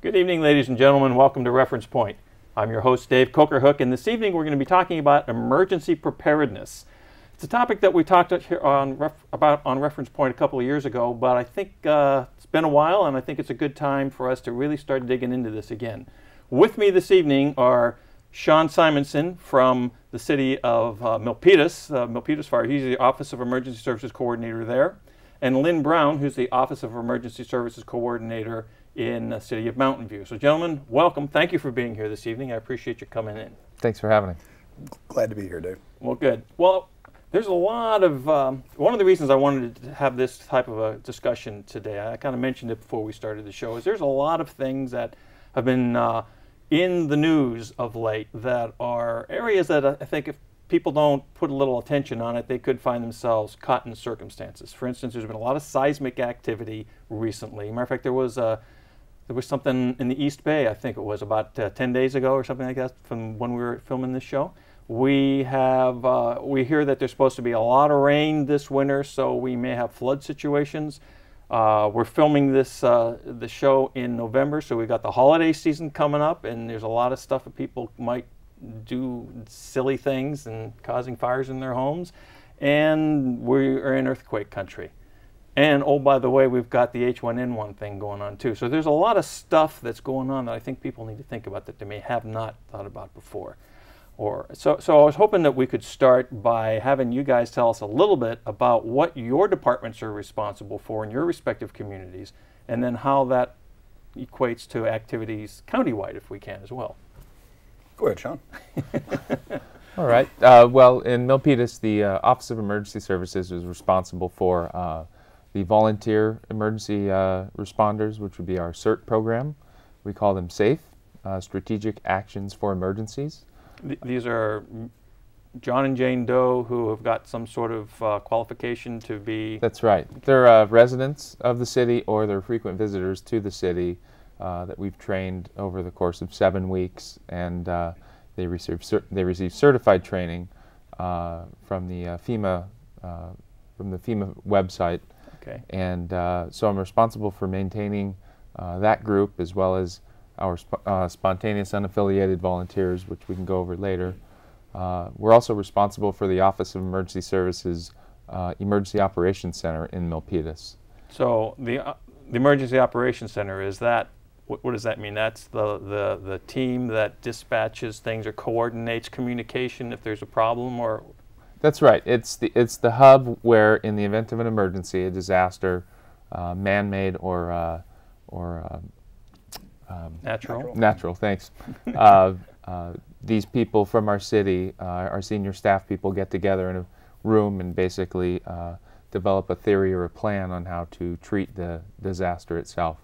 Good evening, ladies and gentlemen. Welcome to Reference Point. I'm your host, Dave Cokerhook, and this evening we're going to be talking about emergency preparedness. It's a topic that we talked about on Reference Point a couple of years ago, but I think it's been a while, and I think it's a good time for us to really start digging into this again. With me this evening are Sean Simonson from the city of Milpitas Fire. He's the Office of Emergency Services Coordinator there, and Lynn Brown, who's the Office of Emergency Services Coordinator in the city of Mountain View. So gentlemen, welcome. Thank you for being here this evening. I appreciate you coming in. Thanks for having me. Glad to be here, Dave. Well, good. Well, there's a lot of, one of the reasons I wanted to have this type of a discussion today, I kind of mentioned it before we started the show, is there's a lot of things that have been in the news of late that are areas that I think if people don't put a little attention on it, they could find themselves caught in circumstances. For instance, there's been a lot of seismic activity recently. Matter of fact, there was something in the East Bay, I think it was about 10 days ago or something like that from when we were filming this show. We hear that there's supposed to be a lot of rain this winter, so we may have flood situations. We're filming the show in November, so we've got the holiday season coming up, and there's a lot of stuff that people might do silly things and causing fires in their homes. And we are in earthquake country. And oh, by the way, we've got the H1N1 thing going on too. So there's a lot of stuff that's going on that I think people need to think about that they may have not thought about before. So I was hoping that we could start by having you guys tell us a little bit about what your departments are responsible for in your respective communities, and then how that equates to activities countywide, if we can, as well. Go ahead, Sean. All right. Well, in Milpitas, the Office of Emergency Services is responsible for the volunteer emergency responders, which would be our CERT program. We call them SAFE, Strategic Actions for Emergencies. These are John and Jane Doe who have got some sort of qualification to be... That's right. They're residents of the city, or they're frequent visitors to the city that we've trained over the course of 7 weeks, and they receive certified training from the FEMA website. Okay. And so I'm responsible for maintaining that group, as well as our spontaneous unaffiliated volunteers, which we can go over later. We're also responsible for the Office of Emergency Services Emergency Operations Center in Milpitas. So the Emergency Operations Center, is that, what does that mean? That's the team that dispatches things or coordinates communication if there's a problem, or? That's right. It's the hub where, in the event of an emergency, a disaster, man-made or natural. Thanks. These people from our city, our senior staff people, get together in a room and basically develop a theory or a plan on how to treat the disaster itself.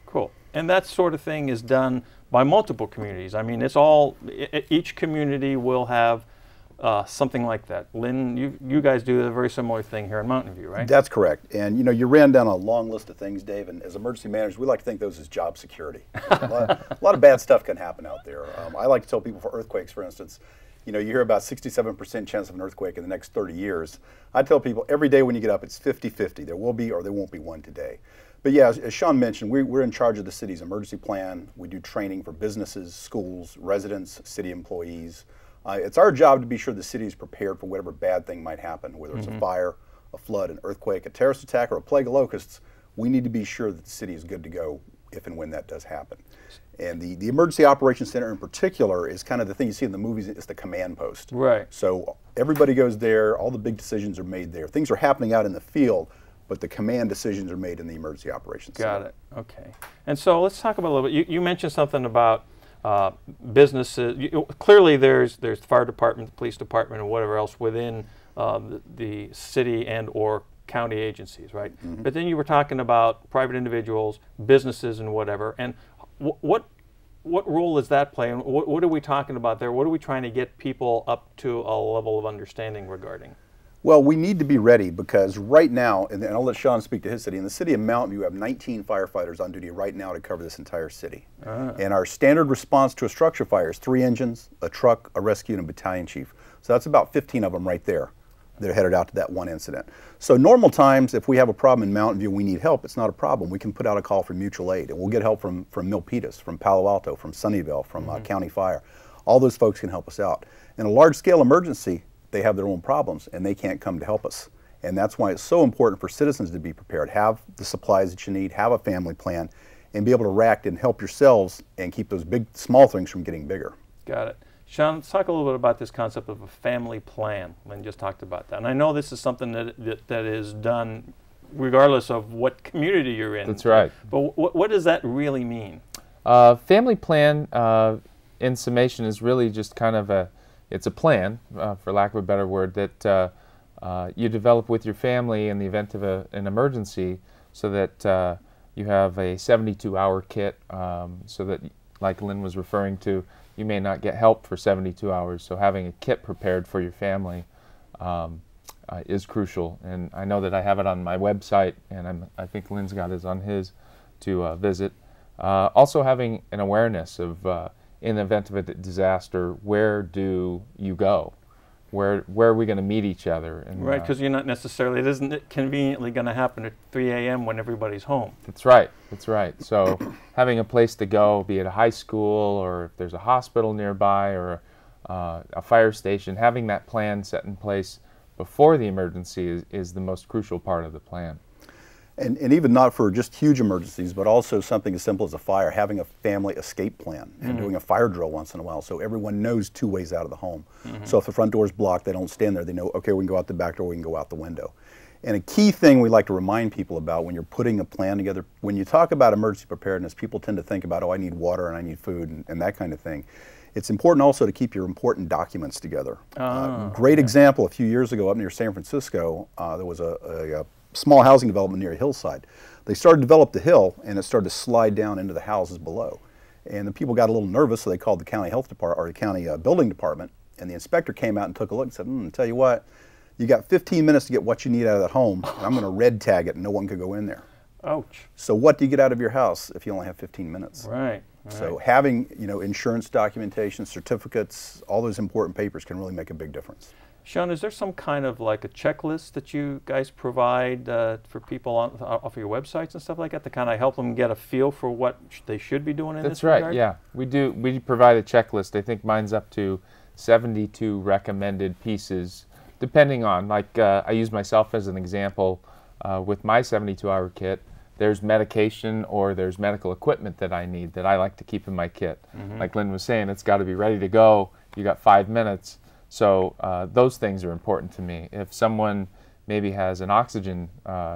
Cool. And that sort of thing is done by multiple communities. I mean, it's all, each community will have something like that. Lynn, you guys do a very similar thing here in Mountain View, right? That's correct. And you ran down a long list of things, Dave, and as emergency managers, we like to think those as job security. A lot of bad stuff can happen out there. I like to tell people, for earthquakes, for instance, you hear about 67% chance of an earthquake in the next 30 years. I tell people every day when you get up, it's 50-50. There will be or there won't be one today. But yeah, as Sean mentioned, we're in charge of the city's emergency plan. We do training for businesses, schools, residents, city employees. It's our job to be sure the city is prepared for whatever bad thing might happen, whether it's a fire, a flood, an earthquake, a terrorist attack, or a plague of locusts. We need to be sure that the city is good to go if and when that does happen. And the Emergency Operations Center in particular is kind of the thing you see in the movies. It's the command post. Right. So everybody goes there, all the big decisions are made there. Things are happening out in the field, but the command decisions are made in the Emergency Operations Center. Got it. Okay. And so let's talk about a little bit. You mentioned something about businesses. Clearly there's the fire department, the police department, and whatever else within the city and or county agencies, right? But then you were talking about private individuals, businesses, and whatever. And what role does that play? And what are we talking about there? What are we trying to get people up to a level of understanding regarding? Well, we need to be ready, because right now, and I'll let Sean speak to his city, in the city of Mountain View, we have 19 firefighters on duty right now to cover this entire city. And our standard response to a structure fire is 3 engines, a truck, a rescue, and a battalion chief. So that's about 15 of them right there. they're headed out to that one incident. So normal times, if we have a problem in Mountain View and we need help, it's not a problem. We can put out a call for mutual aid, and we'll get help from Milpitas, from Palo Alto, from Sunnyvale, from County Fire. All those folks can help us out. In a large-scale emergency, they have their own problems, and they can't come to help us. And that's why it's so important for citizens to be prepared. Have the supplies that you need, have a family plan, and be able to react and help yourselves and keep those small things from getting bigger. Got it. Sean, let's talk a little bit about this concept of a family plan. Lynn just talked about that. And I know this is something that is done regardless of what community you're in. That's right. But what does that really mean? Family plan, in summation, is really just kind of it's a plan, for lack of a better word, that you develop with your family in the event of an emergency, so that you have a 72-hour kit, so that, like Lynn was referring to, you may not get help for 72 hours. So having a kit prepared for your family is crucial. And I know that I have it on my website, and I think Lynn's got it on his to visit. Also having an awareness of, in the event of a disaster, where do you go? Where are we going to meet each other? And, right, because you're not necessarily, it isn't conveniently going to happen at 3 a.m. when everybody's home. That's right, that's right. So having a place to go, be it a high school, or if there's a hospital nearby, or a fire station, having that plan set in place before the emergency is the most crucial part of the plan. And even not for just huge emergencies, but also something as simple as a fire, having a family escape plan and doing a fire drill once in a while, so everyone knows 2 ways out of the home. So if the front door is blocked, they don't stand there. They know, okay, we can go out the back door, we can go out the window. And a key thing we like to remind people about when you're putting a plan together, when you talk about emergency preparedness, people tend to think about, oh, I need water and I need food and that kind of thing. It's important also to keep your important documents together. Great example, a few years ago up near San Francisco, there was a small housing development near a hillside. They started to develop the hill, and it started to slide down into the houses below. And the people got a little nervous, so they called the county health department, or the county building department, and the inspector came out and took a look and said, tell you what, you got 15 minutes to get what you need out of that home, and I'm going to red tag it and no one could go in there. Ouch. So what do you get out of your house if you only have 15 minutes? Right. So having, insurance documentation, certificates, all those important papers can really make a big difference. Sean, is there some kind of like a checklist that you guys provide for people off of your websites and stuff like that to kind of help them get a feel for what they should be doing in this regard? That's right, yeah. We do. We provide a checklist. I think mine's up to 72 recommended pieces, depending on, like I use myself as an example with my 72-hour kit. There's medication or there's medical equipment that I need that I like to keep in my kit. Like Lynn was saying, it's got to be ready to go. You got 5 minutes. So those things are important to me. If someone maybe has an oxygen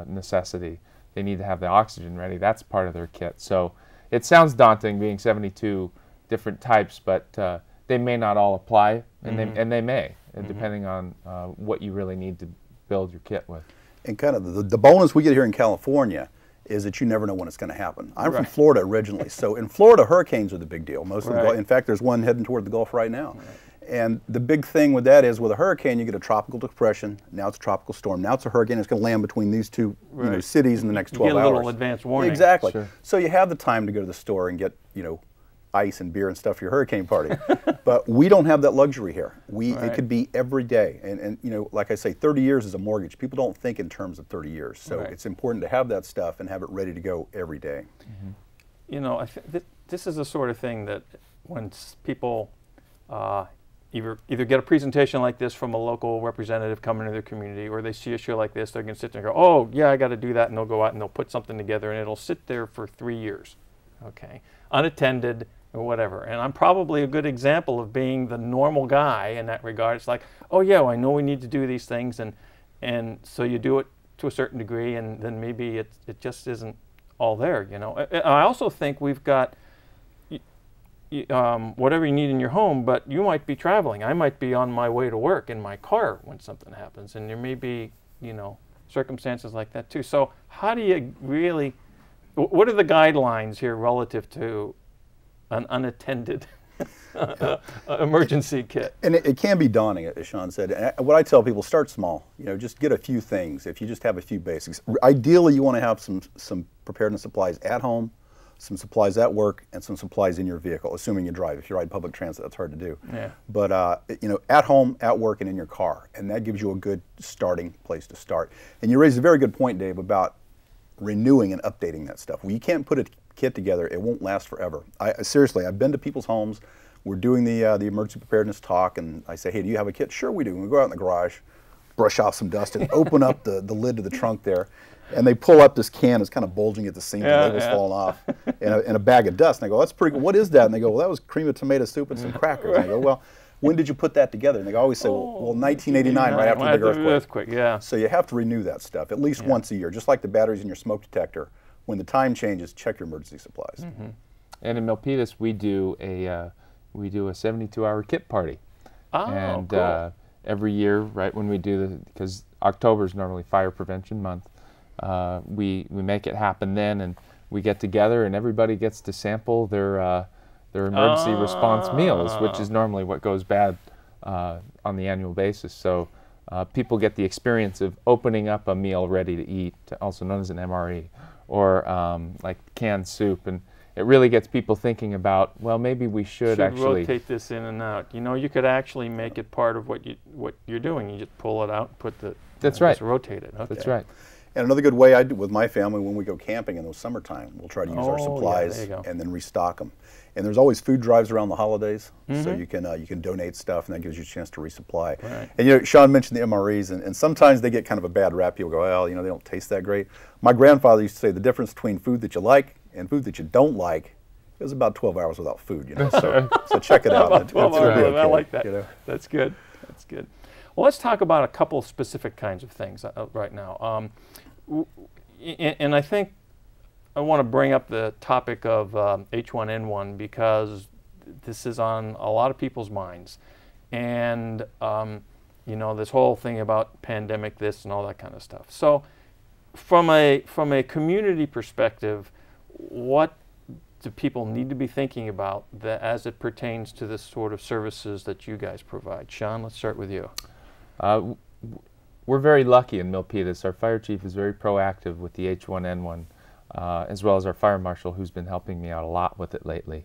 necessity, they need to have the oxygen ready. That's part of their kit. So it sounds daunting being 72 different types, but they may not all apply, and they may, depending on what you really need to build your kit with. And kind of the bonus we get here in California is that you never know when it's going to happen. I'm from Florida originally, so in Florida, hurricanes are the big deal. Most of the, in fact, there's one heading toward the Gulf right now. And the big thing with that is, with a hurricane, you get a tropical depression. Now it's a tropical storm. Now it's a hurricane. It's going to land between these two cities in the next 12 hours. You get a little advance warning. Exactly. Sure. So you have the time to go to the store and get, ice and beer and stuff for your hurricane party. But we don't have that luxury here. It could be every day. And like I say, 30 years is a mortgage. People don't think in terms of 30 years. So it's important to have that stuff and have it ready to go every day. I think this is the sort of thing that when people either get a presentation like this from a local representative coming to their community, or they see a show like this, they're going to sit there and go, oh, yeah, I got to do that, and they'll go out and they'll put something together, and it'll sit there for 3 years, unattended or whatever. And I'm probably a good example of being the normal guy in that regard. It's like, oh, yeah, well, I know we need to do these things, and so you do it to a certain degree, and then maybe it just isn't all there, I also think we've got whatever you need in your home, but you might be traveling. I might be on my way to work in my car when something happens, and there may be, circumstances like that too. So how do you really, what are the guidelines here relative to an unattended emergency kit? And it can be daunting, as Sean said. And what I tell people, start small. Just get a few things. If you just have a few basics. Ideally, you want to have some preparedness supplies at home, some supplies at work, and some supplies in your vehicle, assuming you drive. If you ride public transit, that's hard to do. Yeah. But you know, at home, at work, and in your car, and that gives you a good starting place to start. And you raised a very good point, Dave, about renewing and updating that stuff. Well, you can't put a kit together; it won't last forever. Seriously, I've been to people's homes. We're doing the emergency preparedness talk, and I say, "Hey, do you have a kit?" "Sure, we do." And we go out in the garage, brush off some dust, and open up the lid to the trunk there. And they pull up this can. It's kind of bulging at the seam. The label's falling off, and a bag of dust. And I go, "That's pretty good. What is that?" And they go, "Well, that was cream of tomato soup and some crackers." And I go, "Well, when did you put that together?" And they always say, "Well, 1989, right after the big earthquake." Yeah. So you have to renew that stuff at least once a year, just like the batteries in your smoke detector. When the time changes, check your emergency supplies. And in Milpitas, we do a 72-hour kit party. Oh, and cool. Every year, right when we do because October is normally Fire Prevention Month, we make it happen then, and we get together, and everybody gets to sample their emergency response meals, which is normally what goes bad on the annual basis. So people get the experience of opening up a meal ready to eat, also known as an MRE, or like canned soup, and it really gets people thinking about, well, maybe we should actually rotate this in and out. You know, you could actually make it part of what you're doing. You just pull it out, and put the That's right. just rotate it. Okay. That's right. And another good way I do with my family when we go camping in the summertime, we'll try to use our Oh, yeah, supplies there you go. and then restock them. And there's always food drives around the holidays, so you can donate stuff, and that gives you a chance to resupply. Right. And you know, Sean mentioned the MREs, and sometimes they get kind of a bad rap. People go, well, you know, they don't taste that great. My grandfather used to say the difference between food that you like and food that you don't like is about 12 hours without food. You know, so check it out. About 12 That's gonna be hours. I okay, like that. you know? That's good. That's good. Well, let's talk about a couple of specific kinds of things right now. And I think I want to bring up the topic of H1N1 because this is on a lot of people's minds. And, you know, this whole thing about pandemic this and all that kind of stuff. So from a community perspective, what do people need to be thinking about as it pertains to the sort of services that you guys provide? Sean, let's start with you. We're very lucky in Milpitas. Our fire chief is very proactive with the H1N1, as well as our fire marshal, who's been helping me out a lot with it lately.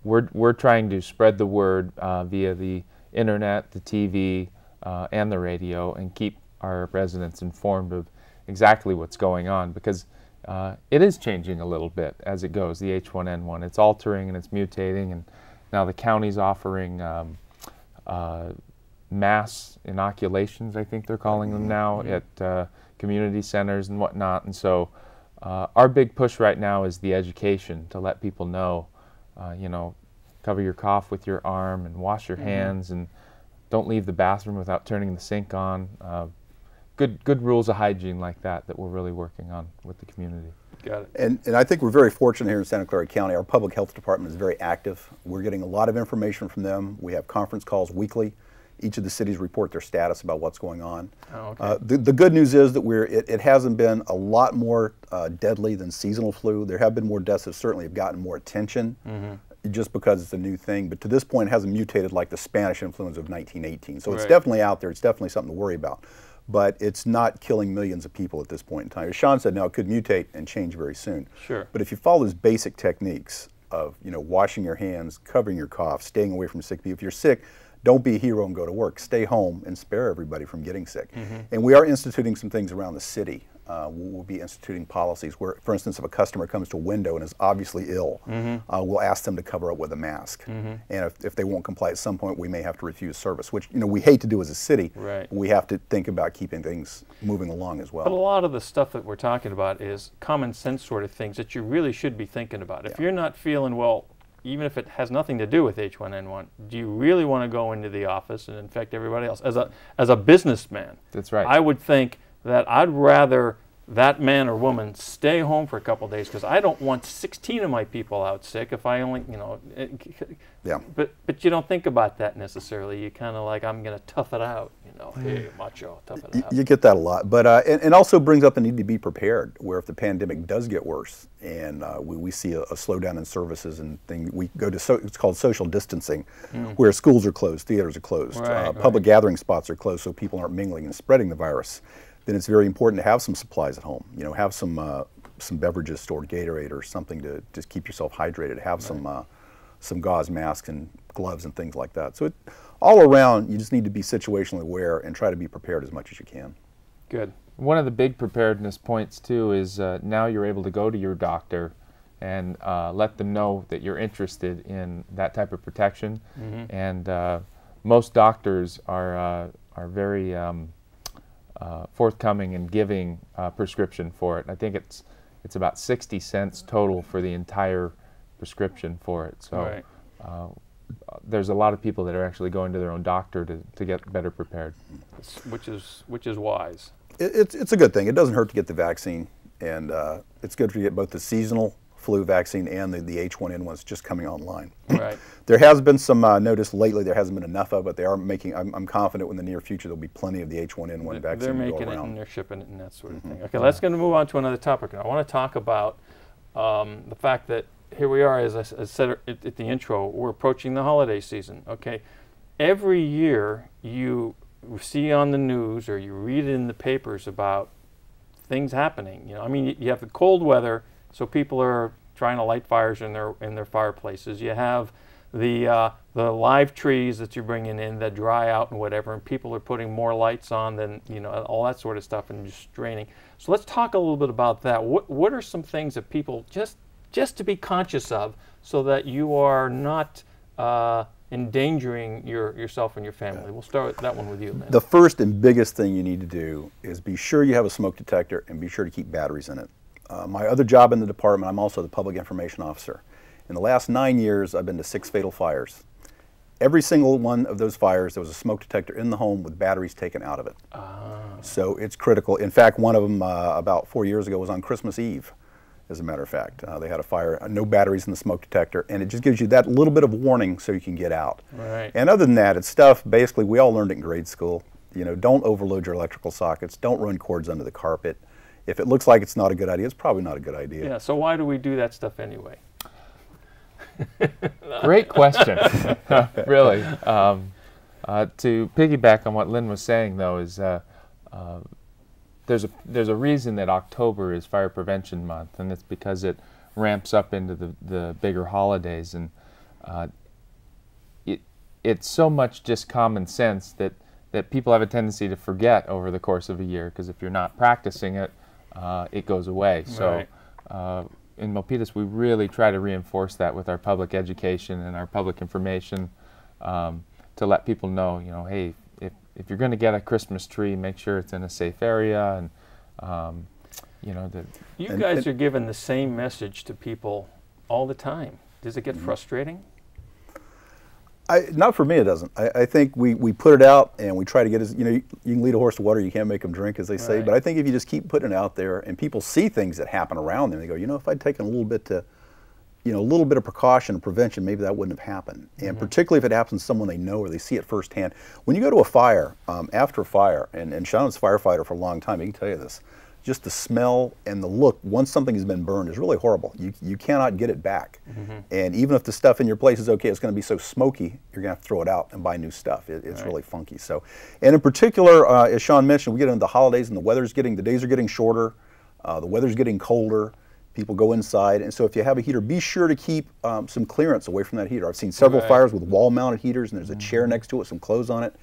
We're trying to spread the word via the internet, the TV, and the radio, and keep our residents informed of exactly what's going on, because it is changing a little bit as it goes, the H1N1. It's altering and it's mutating, and now the county's offering mass inoculations, I think they're calling them now, at community centers and whatnot. And so our big push right now is the education, to let people know, you know, cover your cough with your arm and wash your hands, and don't leave the bathroom without turning the sink on. Good rules of hygiene like that we're really working on with the community. Got it. And I think we're very fortunate here in Santa Clara County. Our public health department is very active. We're getting a lot of information from them. We have conference calls weekly. Each of the cities report their status about what's going on. Oh, okay. The good news is that it hasn't been a lot more deadly than seasonal flu. There have been more deaths that certainly have gotten more attention just because it's a new thing. But to this point, it hasn't mutated like the Spanish influenza of 1918. So it's Right. definitely out there. It's definitely something to worry about. But it's not killing millions of people at this point in time. As Sean said, now it could mutate and change very soon. Sure. But if you follow those basic techniques of, you know, washing your hands, covering your cough, staying away from sick people. If you're sick, don't be a hero and go to work. Stay home and spare everybody from getting sick. And we are instituting some things around the city. We'll be instituting policies where, for instance, if a customer comes to a window and is obviously ill, we'll ask them to cover up with a mask. And if they won't comply at some point, we may have to refuse service, which, you know, we hate to do as a city. Right. We have to think about keeping things moving along as well. But a lot of the stuff that we're talking about is common sense sort of things that you really should be thinking about. If you're not feeling well, even if it has nothing to do with H1N1, do you really want to go into the office and infect everybody else? As a businessman, That's right. I would think that I'd rather that man or woman stay home for a couple of days, because I don't want 16 of my people out sick if I only, you know. Yeah. But you don't think about that necessarily. You kind of like, I'm going to tough it out, you know. Hey, macho, tough it out. You get that a lot, but and also brings up the need to be prepared. Where if the pandemic does get worse and we see a slowdown in services and things, we go to it's called social distancing, where schools are closed, theaters are closed, Right, public gathering spots are closed, so people aren't mingling and spreading the virus. Then it's very important to have some supplies at home. You know, have some some beverages stored, Gatorade or something to just keep yourself hydrated. Have some gauze masks and gloves and things like that. So all around, you just need to be situationally aware and try to be prepared as much as you can. Good. One of the big preparedness points too is now you're able to go to your doctor and let them know that you're interested in that type of protection. And most doctors are very forthcoming in giving a prescription for it. I think it's about 60 cents total for the entire prescription for it. So there's a lot of people that are actually going to their own doctor to get better prepared. Which is wise. It's a good thing. It doesn't hurt to get the vaccine, and it's good to get both the seasonal flu vaccine and the H1N1 is just coming online. Right. There has been some notice lately. There hasn't been enough of it. They are making. I'm confident in the near future there'll be plenty of the H1N1 vaccine. They're to go making it around. and they're shipping it and that sort of thing. Okay, let's going to move on to another topic. I want to talk about the fact that here we are, as I said at the intro, we're approaching the holiday season. Okay, every year you see on the news or you read in the papers about things happening. You know, I mean, you have the cold weather, so people are trying to light fires in their fireplaces. You have the live trees that you're bringing in that dry out and whatever, and people are putting more lights on than, you know, all that sort of stuff and just draining. So let's talk a little bit about that. What are some things that people just to be conscious of so that you are not endangering yourself and your family? We'll start with that one with you, Lynn. The first and biggest thing you need to do is be sure you have a smoke detector and be sure to keep batteries in it. My other job in the department, I'm also the public information officer. In the last 9 years, I've been to 6 fatal fires. Every single one of those fires, there was a smoke detector in the home with batteries taken out of it. So it's critical. In fact, one of them about 4 years ago was on Christmas Eve, as a matter of fact. They had a fire, no batteries in the smoke detector, and it just gives you that little bit of warning so you can get out. Right. And other than that, it's stuff basically we all learned it in grade school. You know, don't overload your electrical sockets, don't run cords under the carpet. If it looks like it's not a good idea, it's probably not a good idea. Yeah, so why do we do that stuff anyway? Great question, really. To piggyback on what Lynn was saying, though, is there's a reason that October is Fire Prevention Month, and it's because it ramps up into the bigger holidays, and it's so much just common sense that people have a tendency to forget over the course of a year, because if you're not practicing it, it goes away. Right. So in Milpitas, we really try to reinforce that with our public education and our public information to let people know, you know, hey, if you're going to get a Christmas tree, make sure it's in a safe area, and you know that. You guys are giving the same message to people all the time. Does it get frustrating? Not for me, it doesn't. I think we put it out and we try to get, you know, you can lead a horse to water, you can't make them drink, as they say. Right. But I think if you just keep putting it out there and people see things that happen around them, they go, you know, if I'd taken a little bit of precaution and prevention, maybe that wouldn't have happened. And particularly if it happens to someone they know or they see it firsthand. When you go to a fire, after a fire, and Sean's a firefighter for a long time, he can tell you this, just the smell and the look, once something has been burned, is really horrible. You cannot get it back. And even if the stuff in your place is okay, it's going to be so smoky, you're going to have to throw it out and buy new stuff. It's really funky. So, and in particular, as Sean mentioned, we get into the holidays and the days are getting shorter, the weather's getting colder. People go inside, and so if you have a heater, be sure to keep some clearance away from that heater. I've seen several fires with wall-mounted heaters, and there's a chair next to it, some clothes on it.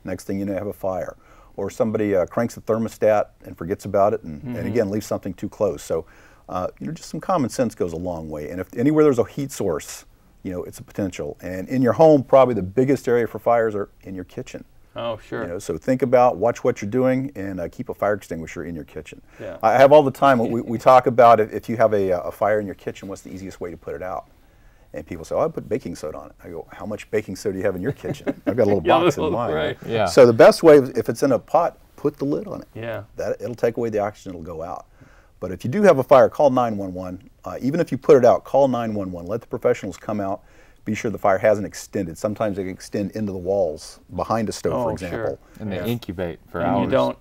Next thing you know, you have a fire. Or somebody cranks the thermostat and forgets about it, and again, leaves something too close. So, you know, just some common sense goes a long way. And if anywhere there's a heat source, you know, it's a potential. And in your home, probably the biggest area for fires are in your kitchen. Oh, sure. You know, so think about, watch what you're doing, and keep a fire extinguisher in your kitchen. Yeah. I have all the time, we talk about if you have a fire in your kitchen, what's the easiest way to put it out? And people say, oh, I put baking soda on it. I go, how much baking soda do you have in your kitchen? I've got a little box in mine. Right. Yeah. So the best way, if it's in a pot, put the lid on it. Yeah. It'll take away the oxygen, it'll go out. But if you do have a fire, call 911. Even if you put it out, call 911. Let the professionals come out. Be sure the fire hasn't extended. Sometimes they can extend into the walls behind a stove, for example. Sure. And they incubate for And hours. you don't,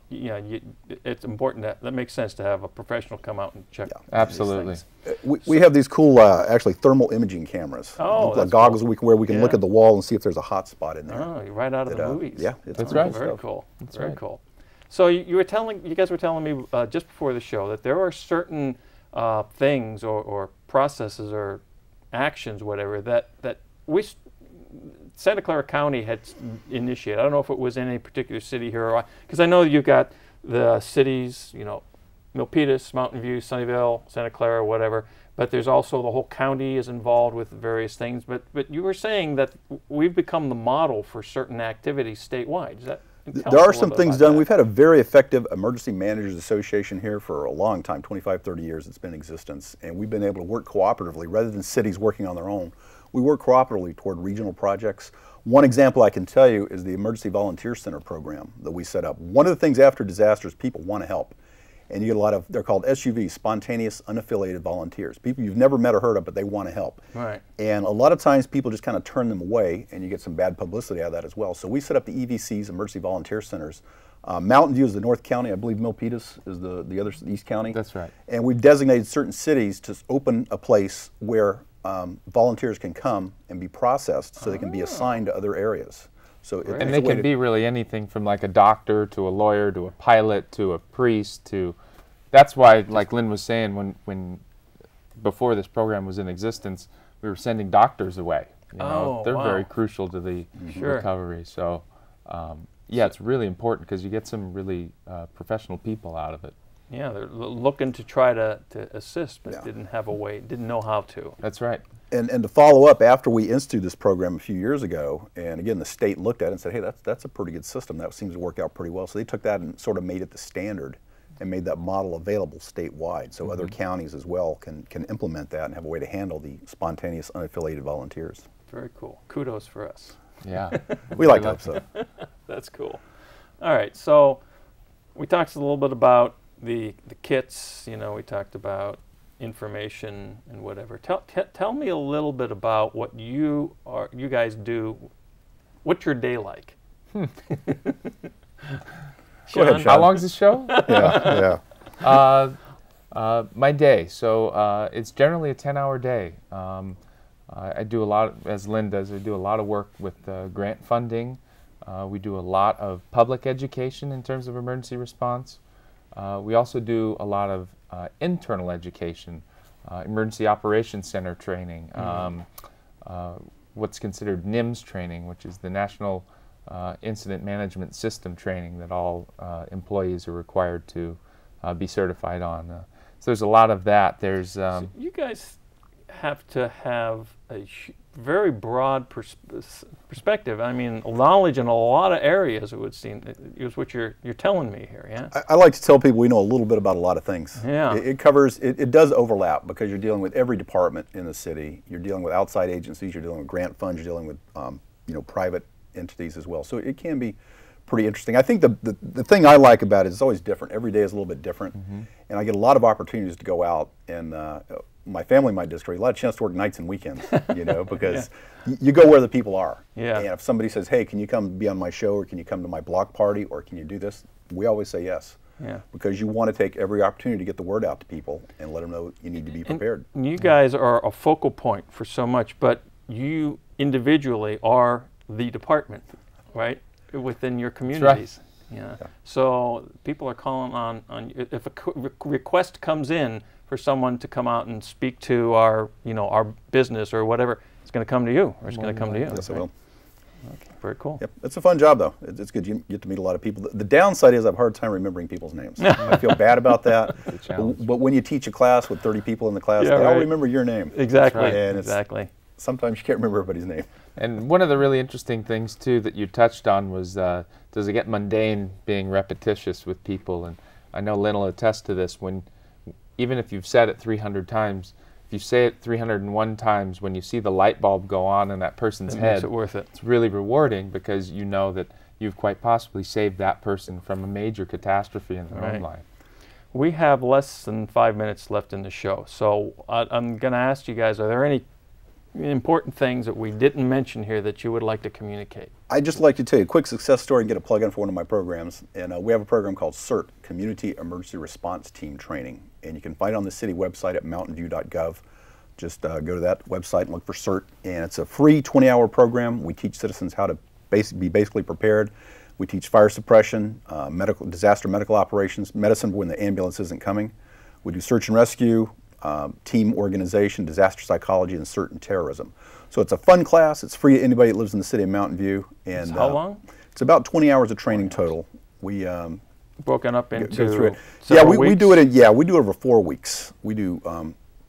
it's important that makes sense to have a professional come out and check. Absolutely. these things. We have these cool, actually thermal imaging cameras. Oh, like that's goggles cool. where we can look Yeah. at the wall and see if there's a hot spot in there. Oh, right out of the movies. Yeah, That's right. Very stuff. cool. That's Very right. cool. So you guys were telling me just before the show that there are certain things or processes or actions, whatever, that Santa Clara County had initiated. I don't know if it was in any particular city here, because I know you've got the cities, Milpitas, Mountain View, Sunnyvale, Santa Clara, whatever, but there's also the whole county is involved with various things. But you were saying that we've become the model for certain activities statewide. Is that? There are some things done. We've had a very effective Emergency Managers Association here for a long time, 25, 30 years it's been in existence, and we've been able to work cooperatively rather than cities working on their own. We work cooperatively toward regional projects. One example I can tell you is the Emergency Volunteer Center program that we set up. One of the things after disasters, people want to help. And you get a lot of, they're called SUVs, spontaneous unaffiliated volunteers. People you've never met or heard of, but they want to help. Right. And a lot of times people just kind of turn them away, and you get some bad publicity out of that as well. So we set up the EVCs, Emergency Volunteer Centers. Mountain View is the North County. I believe Milpitas is the other East County. That's right. And we've designated certain cities to open a place where volunteers can come and be processed so they can be assigned to other areas. So and they can be really anything from like a doctor to a lawyer to a pilot to a priest to, that's why, like Lynn was saying, when before this program was in existence, we were sending doctors away. They're very crucial to the recovery. So yeah, it's really important because you get some really professional people out of it. Yeah, they're looking to try to assist, but didn't have a way, didn't know how to. That's right. And to follow up, after we instituted this program a few years ago, and again, the state looked at it and said, hey, that's a pretty good system. That seems to work out pretty well. So they took that and sort of made it the standard and made that model available statewide. So other counties as well can implement that and have a way to handle the spontaneous unaffiliated volunteers. Very cool. Kudos for us. Yeah. We like to hope so. That's cool. All right, so we talked a little bit about the kits, we talked about information and whatever. Tell me a little bit about what you guys do. What's your day like? Go ahead, Sean. How long's the show? Yeah. My day. So it's generally a 10-hour day. I do a lot, as Lynn does, I do a lot of work with grant funding. We do a lot of public education in terms of emergency response. We also do a lot of internal education, Emergency Operations Center training, what's considered NIMS training, which is the National Incident Management System training that all employees are required to be certified on. So there's a lot of that. There's so you guys have to have a very broad perspective. I mean, knowledge in a lot of areas, it would seem, is what you're telling me here, yeah? I like to tell people we know a little bit about a lot of things. Yeah. It covers, it does overlap because you're dealing with every department in the city. You're dealing with outside agencies, you're dealing with grant funds, you're dealing with private entities as well. So it can be pretty interesting. I think the thing I like about it is it's always different. Every day is a little bit different. And I get a lot of opportunities to go out and my family, my district, a lot of chance to work nights and weekends, because you go where the people are. Yeah. And if somebody says, hey, can you come be on my show, or can you come to my block party, or can you do this? We always say yes. Yeah. Because you want to take every opportunity to get the word out to people and let them know you need to be prepared. And you guys are a focal point for so much, but you individually are the department, right, within your communities. That's right. Yeah. So people are calling on if a request comes in for someone to come out and speak to our business or whatever, it's going to come to you, or it's going to come to you. Yes, it will. Okay, very cool. Yep, it's a fun job though. It's good. You get to meet a lot of people. The downside is I have a hard time remembering people's names. I feel bad about that. It's a challenge. But when you teach a class with 30 people in the class, Yeah, they all right. remember your name. Exactly. Right. And exactly. Sometimes you can't remember everybody's name. And one of the really interesting things too that you touched on was does it get mundane being repetitious with people? And I know Lynn will attest to this. When even if you've said it 300 times, if you say it 301 times, when you see the light bulb go on in that person's It head, makes it worth it. it's really rewarding because you know that you've quite possibly saved that person from a major catastrophe in their own life. We have less than 5 minutes left in the show, so I'm going to ask you guys, are there any important things that we didn't mention here that you would like to communicate? I'd just like to tell you a quick success story and get a plug-in for one of my programs. And we have a program called CERT, Community Emergency Response Team Training. And you can find it on the city website at mountainview.gov. Just go to that website and look for CERT. And it's a free 20-hour program. We teach citizens how to be basically prepared. We teach fire suppression, disaster medical operations, medicine when the ambulance isn't coming. We do search and rescue, team organization, disaster psychology, and certain terrorism. So it's a fun class. It's free to anybody that lives in the city of Mountain View. And how long? It's about 20 hours of training total. We broken up into go through it. We do it. We do it over 4 weeks. We do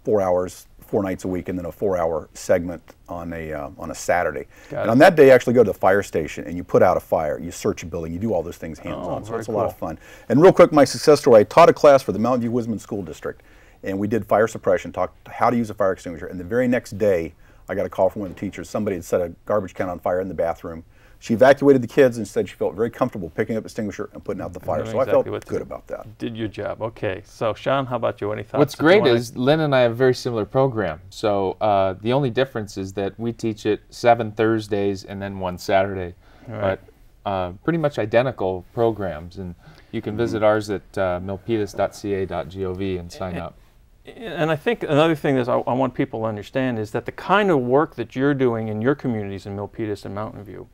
4 hours, 4 nights a week, and then a 4-hour segment on a Saturday. And on that day, you actually go to the fire station and you put out a fire. You search a building. You do all those things hands-on. So it's a lot of fun. And real quick, my success story: I taught a class for the Mountain View Wisman School District, and we did fire suppression, talked how to use a fire extinguisher. And the very next day, I got a call from one of the teachers. Somebody had set a garbage can on fire in the bathroom. She evacuated the kids and said she felt very comfortable picking up the extinguisher and putting out the fire. So I felt good about that. Did your job. Okay. So Sean, how about you? Any thoughts? What's great is Lynn and I have a very similar program. So the only difference is that we teach it 7 Thursdays and then 1 Saturday. Right. But pretty much identical programs. And you can visit ours at milpitas.ca.gov and sign up. And I think another thing that I want people to understand is that the kind of work that you're doing in your communities in Milpitas and Mountain View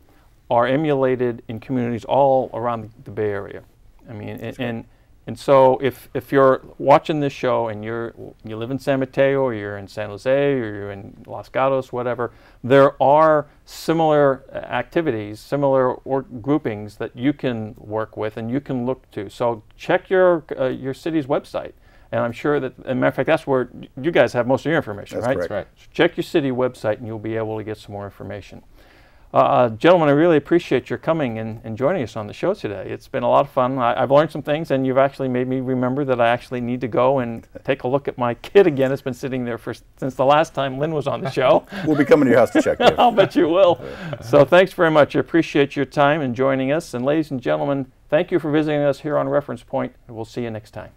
are emulated in communities all around the Bay Area. I mean, and so if you're watching this show and you live in San Mateo, or you're in San Jose, or you're in Los Gatos, whatever, there are similar activities, similar groupings that you can work with and you can look to. So check your city's website. And I'm sure that, as a matter of fact, that's where you guys have most of your information, right? That's correct. So check your city website and you'll be able to get some more information. Gentlemen, I really appreciate your coming and joining us on the show today. It's been a lot of fun. I've learned some things, and you've actually made me remember that I actually need to go and take a look at my kid again. It's been sitting there since the last time Lynn was on the show. We'll be coming to your house to check it. I'll bet you will. So thanks very much. I appreciate your time and joining us. And ladies and gentlemen, thank you for visiting us here on Reference Point. We'll see you next time.